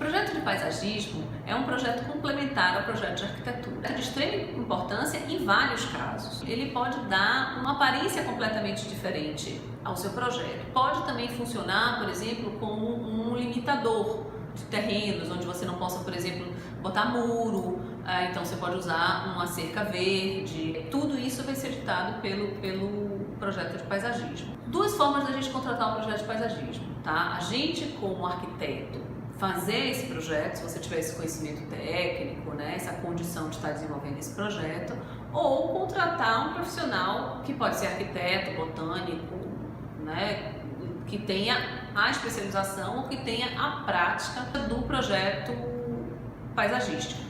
projeto de paisagismo é um projeto complementar ao projeto de arquitetura. É de extrema importância em vários casos. Ele pode dar uma aparência completamente diferente ao seu projeto. Pode também funcionar, por exemplo, como um limitador de terrenos, onde você não possa, por exemplo, botar muro, então você pode usar uma cerca verde. Tudo isso vai ser ditado pelo projeto de paisagismo. Duas formas da gente contratar um projeto de paisagismo, tá? A gente, como arquiteto, fazer esse projeto, se você tiver esse conhecimento técnico, né, essa condição de estar desenvolvendo esse projeto, ou contratar um profissional que pode ser arquiteto, botânico, né, que tenha a especialização ou que tenha a prática do projeto paisagístico.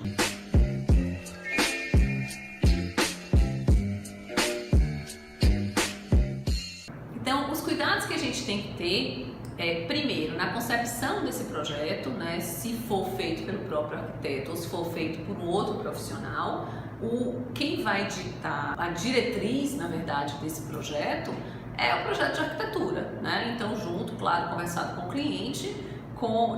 Então, os cuidados que a gente tem que ter primeiro, na concepção desse projeto, né, se for feito pelo próprio arquiteto ou se for feito por um outro profissional, quem vai ditar a diretriz, na verdade, desse projeto é o projeto de arquitetura, né? Então, junto, claro, conversado com o cliente,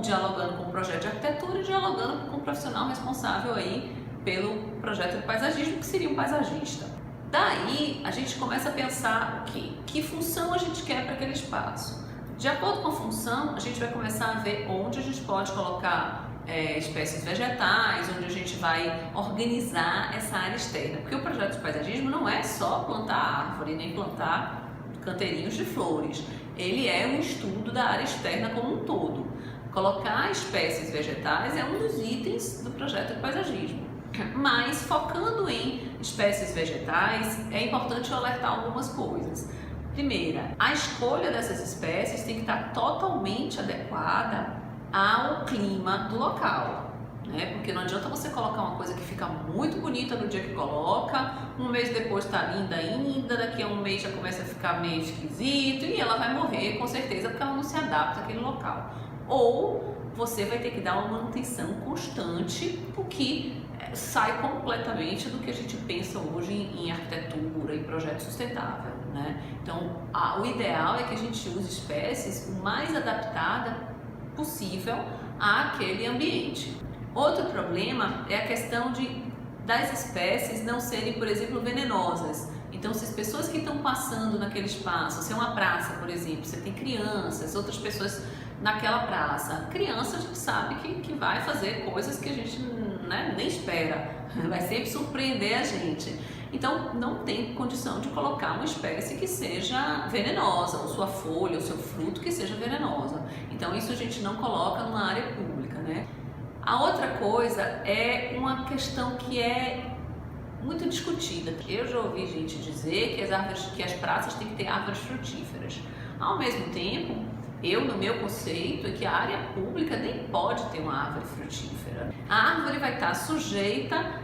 dialogando com o projeto de arquitetura e dialogando com o profissional responsável aí pelo projeto de paisagismo, que seria um paisagista. Daí, a gente começa a pensar o quê? Que função a gente quer para aquele espaço? De acordo com a função, a gente vai começar a ver onde a gente pode colocar espécies vegetais, onde a gente vai organizar essa área externa. Porque o projeto de paisagismo não é só plantar árvore, nem plantar canteirinhos de flores. Ele é um estudo da área externa como um todo. Colocar espécies vegetais é um dos itens do projeto de paisagismo. Mas, focando em espécies vegetais, é importante alertar algumas coisas. Primeira, a escolha dessas espécies tem que estar totalmente adequada ao clima do local, né? Porque não adianta você colocar uma coisa que fica muito bonita no dia que coloca, um mês depois está linda ainda, daqui a um mês já começa a ficar meio esquisito e ela vai morrer com certeza porque ela não se adapta àquele local. Ou você vai ter que dar uma manutenção constante, o que sai completamente do que a gente pensa hoje em arquitetura e projeto sustentável, né? Então, o ideal é que a gente use espécies o mais adaptada possível àquele ambiente. Outro problema é a questão das espécies não serem, por exemplo, venenosas. Então, se as pessoas que estão passando naquele espaço, se é uma praça, por exemplo, você tem crianças, outras pessoas naquela praça, criança a gente sabe que vai fazer coisas que a gente nem espera, vai sempre surpreender a gente. Então, não tem condição de colocar uma espécie que seja venenosa, ou sua folha, ou seu fruto que seja venenosa. Então, isso a gente não coloca numa área pública, né? A outra coisa é uma questão que é muito discutida. Eu já ouvi gente dizer que as praças têm que ter árvores frutíferas. Ao mesmo tempo, no meu conceito, é que a área pública nem pode ter uma árvore frutífera. A árvore vai estar sujeita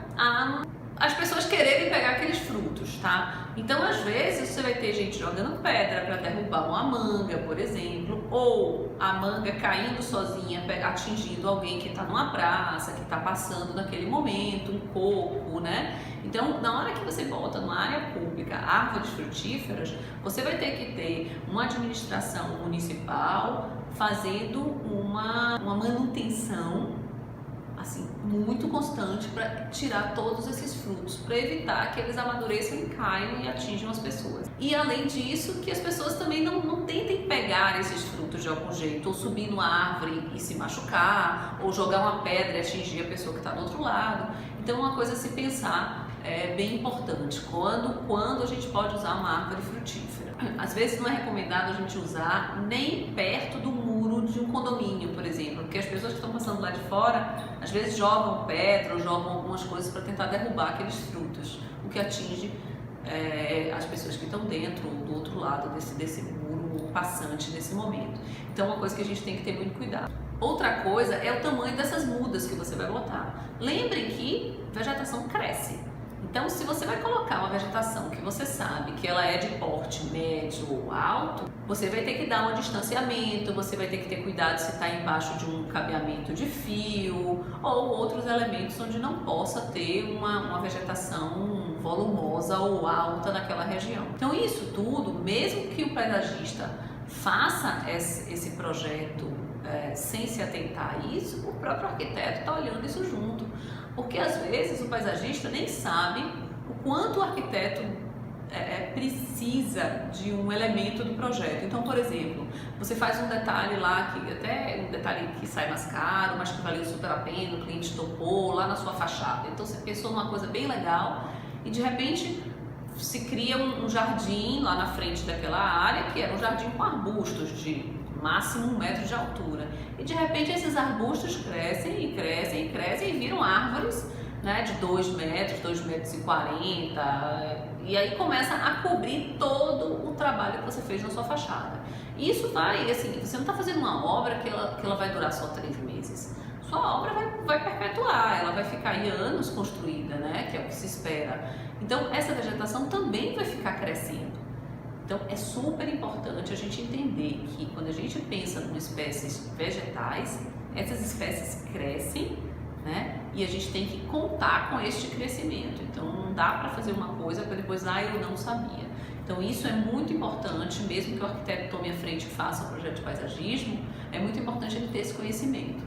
às pessoas quererem pegar aqueles frutos, tá? Então, às vezes, você vai ter gente jogando pedra para derrubar uma manga, por exemplo, ou a manga caindo sozinha, atingindo alguém que está numa praça, que está passando naquele momento, um coco, né? Então, na hora que você bota numa área pública árvores frutíferas, você vai ter que ter uma administração municipal fazendo uma manutenção assim, muito constante para tirar todos esses frutos, para evitar que eles amadureçam e caiam e atinjam as pessoas. E além disso, que as pessoas também não tentem pegar esses frutos de algum jeito, ou subir numa árvore e se machucar, ou jogar uma pedra e atingir a pessoa que está do outro lado. Então, uma coisa a se pensar é bem importante, quando a gente pode usar uma árvore frutífera. Às vezes não é recomendado a gente usar nem perto do muro de um condomínio, por exemplo, porque as pessoas que estão passando lá de fora, às vezes jogam pedra ou jogam algumas coisas para tentar derrubar aqueles frutos, o que atinge as pessoas que estão dentro ou do outro lado desse muro passante nesse momento. Então, uma coisa que a gente tem que ter muito cuidado. Outra coisa é o tamanho dessas mudas que você vai botar. Lembre que vegetação cresce. Então, se você vai colocar uma vegetação que você sabe que ela é de porte médio ou alto, você vai ter que dar um distanciamento, você vai ter que ter cuidado se está embaixo de um cabeamento de fio ou outros elementos onde não possa ter uma vegetação volumosa ou alta naquela região. Então, isso tudo, mesmo que o paisagista faça esse projeto sem se atentar a isso, o próprio arquiteto está olhando isso junto. Porque às vezes o paisagista nem sabe o quanto o arquiteto precisa de um elemento do projeto. Então, por exemplo, você faz um detalhe lá, que até um detalhe que sai mais caro, mas que valeu super a pena, o cliente topou lá na sua fachada. Então você pensou numa coisa bem legal e de repente se cria um jardim lá na frente daquela área, que era um jardim com arbustos de máximo 1 metro de altura. E de repente esses arbustos crescem e crescem e crescem e viram árvores, né, de 2 metros, 2,40 metros, e aí começa a cobrir todo o trabalho que você fez na sua fachada. Isso vai, assim, você não está fazendo uma obra que ela vai durar só 3 meses. Sua obra vai perpetuar, ela vai ficar aí anos construída, né, que é o que se espera. Então essa vegetação também vai ficar crescendo. Então é super importante a gente entender que quando a gente pensa em espécies vegetais, essas espécies crescem, né? E a gente tem que contar com este crescimento. Então não dá para fazer uma coisa para depois, eu não sabia. Então isso é muito importante, mesmo que o arquiteto tome a frente e faça um projeto de paisagismo, é muito importante ele ter esse conhecimento.